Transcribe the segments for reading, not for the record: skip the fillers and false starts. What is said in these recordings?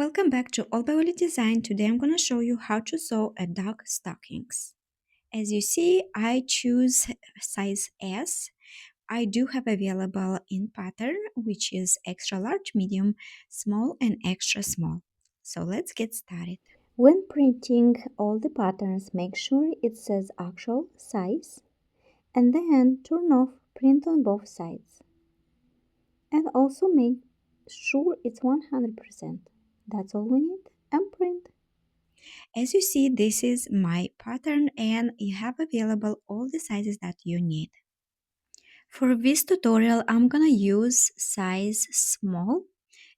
Welcome back to All by Willy Design. Today I'm going to show you how to sew a dog stockings. As you see, I choose size S. I do have available in pattern, which is extra large, medium, small, and extra small. So let's get started. When printing all the patterns, make sure it says actual size and then turn off print on both sides. And also make sure it's 100%. That's all we need and print. As you see, this is my pattern and you have available all the sizes that you need. For this tutorial, I'm gonna use size small.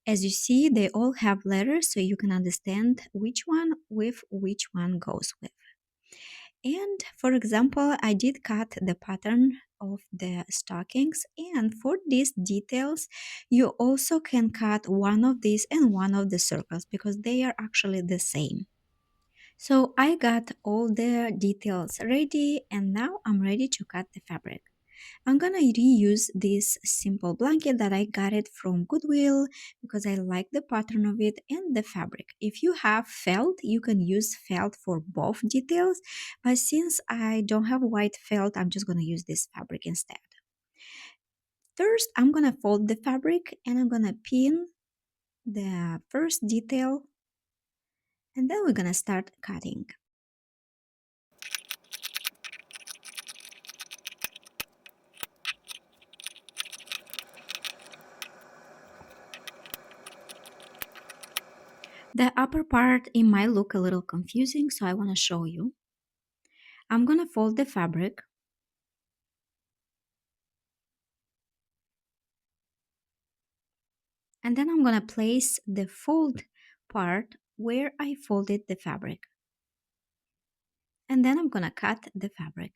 As you see, they all have letters so you can understand which one with which one goes with. And for example, I did cut the pattern of the stockings, and for these details, you also can cut one of these and one of the circles because they are actually the same. So I got all the details ready and now I'm ready to cut the fabric. I'm gonna reuse this simple blanket that I got it from Goodwill because I like the pattern of it and the fabric. If you have felt, you can use felt for both details, but since I don't have white felt, I'm just gonna use this fabric instead. First, I'm gonna fold the fabric and I'm gonna pin the first detail and then we're gonna start cutting. The upper part, it might look a little confusing, so I want to show you. I'm going to fold the fabric. And then I'm going to place the fold part where I folded the fabric. And then I'm going to cut the fabric.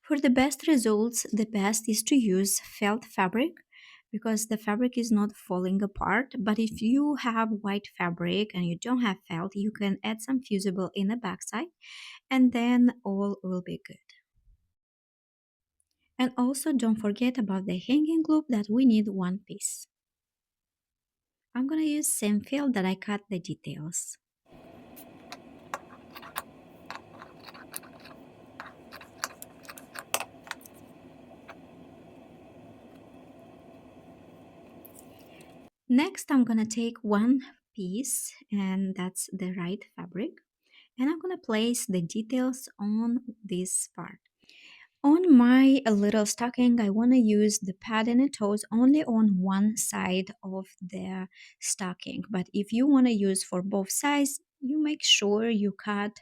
For the best results, the best is to use felt fabric because the fabric is not falling apart. But if you have white fabric and you don't have felt, you can add some fusible in the backside and then all will be good. And also don't forget about the hanging loop that we need one piece. I'm gonna use same felt that I cut the details. Next, I'm gonna take one piece and that's the right fabric and I'm gonna place the details on this part. On my little stocking, I want to use the pad and the toes only on one side of the stocking. But if you want to use for both sides, you make sure you cut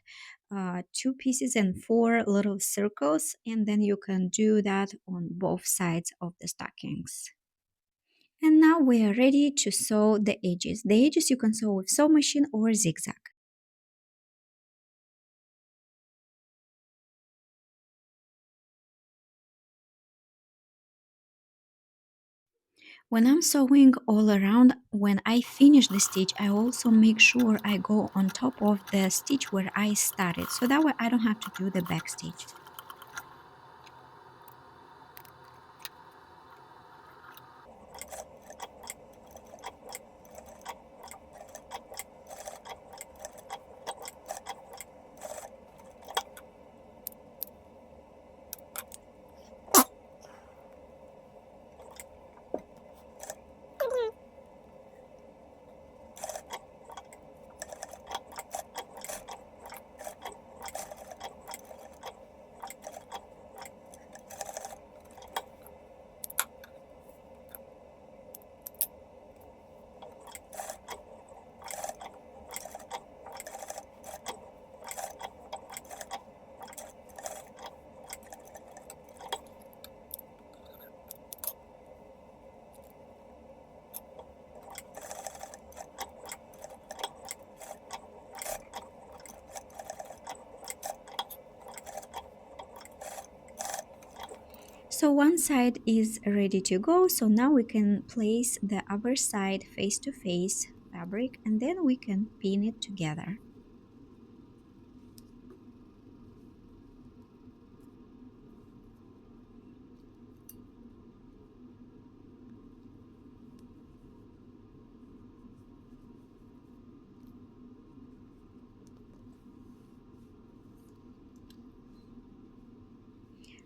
two pieces and four little circles, and then you can do that on both sides of the stockings. And now we are ready to sew the edges. The edges you can sew with sew machine or zigzag. When I'm sewing all around, when I finish the stitch, I also make sure I go on top of the stitch where I started, so that way I don't have to do the back stitch. So one side is ready to go, so now we can place the other side face to face fabric and then we can pin it together.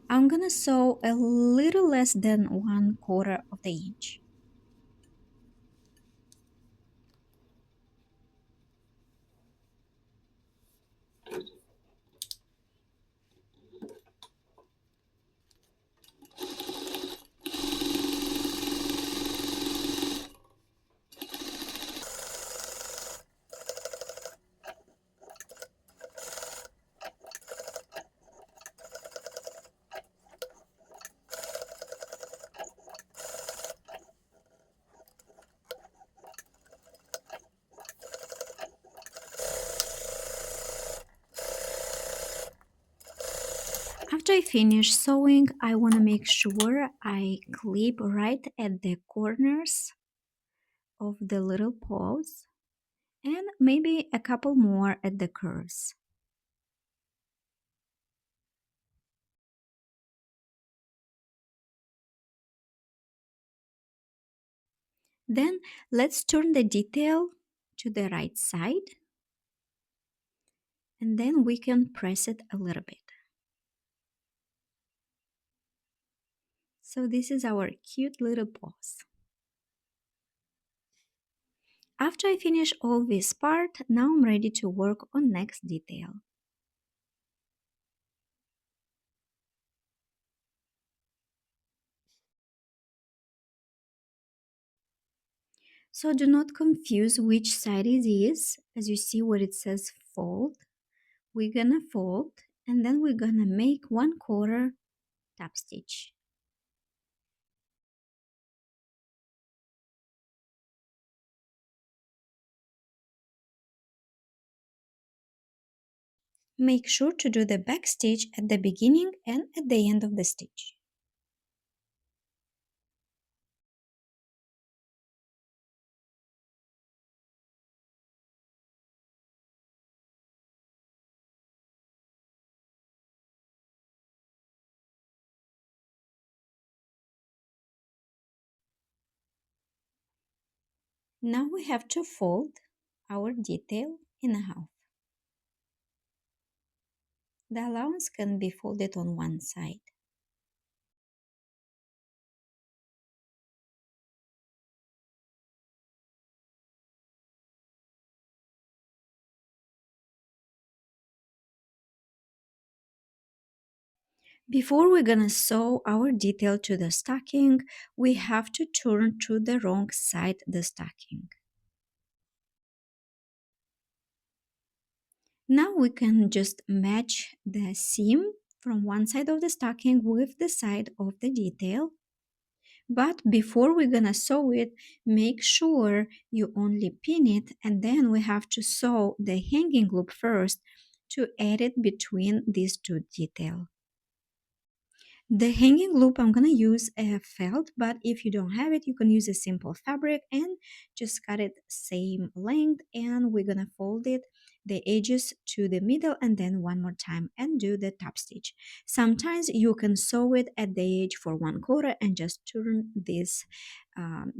I'm gonna sew a little less than 1/4 of the inch. After I finish sewing, I want to make sure I clip right at the corners of the little paws and maybe a couple more at the curves. Then let's turn the detail to the right side and then we can press it a little bit. So this is our cute little paws. After I finish all this part, now I'm ready to work on next detail. So do not confuse which side it is. As you see where it says fold, we're gonna fold and then we're gonna make 1/4 top stitch. Make sure to do the back stitch at the beginning and at the end of the stitch. Now we have to fold our detail in half. The allowance can be folded on one side. Before we're gonna sew our detail to the stocking, we have to turn to the wrong side the stocking. Now we can just match the seam from one side of the stocking with the side of the detail. But before we're gonna sew it, make sure you only pin it and then we have to sew the hanging loop first to add it between these two details. The hanging loop, I'm going to use a felt, but if you don't have it, you can use a simple fabric and just cut it same length and we're going to fold it the edges to the middle and then one more time and do the top stitch. Sometimes you can sew it at the edge for 1/4 and just turn this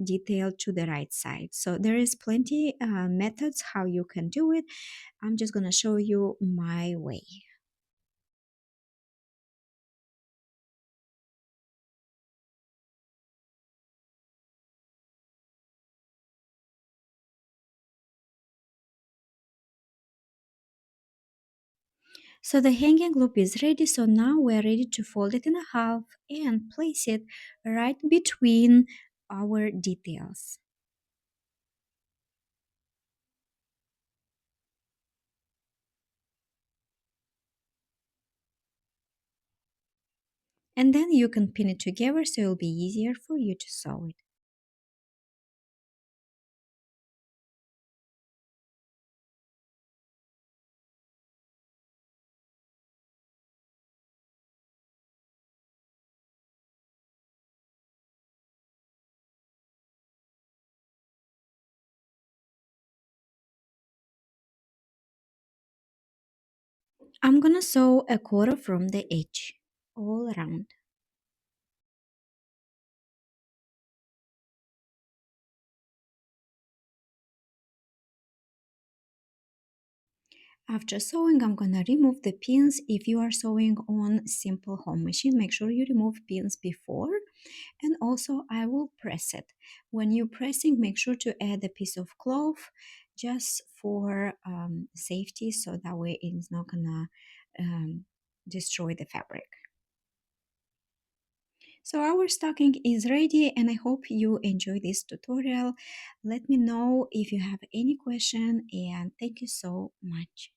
detail to the right side. So there is plenty methods how you can do it. I'm just going to show you my way. So the hanging loop is ready, so now we're ready to fold it in half and place it right between our details. And then you can pin it together so it'll be easier for you to sew it. I'm gonna sew a quarter from the edge all around. After sewing, I'm gonna remove the pins. If you are sewing on simple home machine, make sure you remove pins before. And also I will press it. When you're pressing, make sure to add a piece of cloth just for safety, so that way it's not gonna destroy the fabric. So our stocking is ready, and I hope you enjoy this tutorial. Let me know if you have any question, and thank you so much.